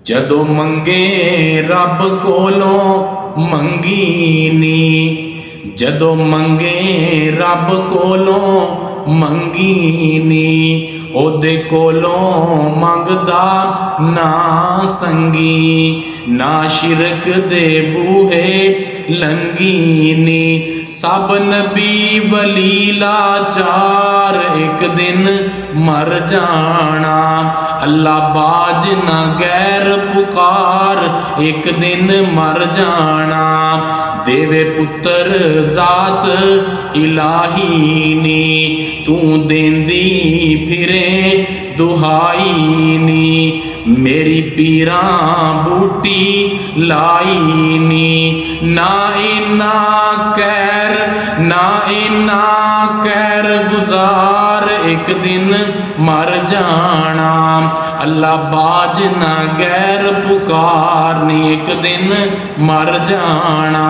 जदों मंगे रब कोलों मंगी नी, जदों मंगे रब कोलों मंगी नी, ओदे कोलों मंगदा ना संगी, ना शिरक दे बूहे लंगी नी। सब नबी वली लाचार एक दिन मर जाना, अल्लाह बाज ना गैर पुकार एक दिन मर जाना। देवे पुत्र जात इलाही नी, तू देंदी फिरे दुहाई नी, मेरी पीरा बूटी लाई नी। ना इन्ना कैर ना इन्ना कैर गुजार एक दिन मर जाना, अल्लाह बाज ना गैर पुकार नी एक दिन मर जाना।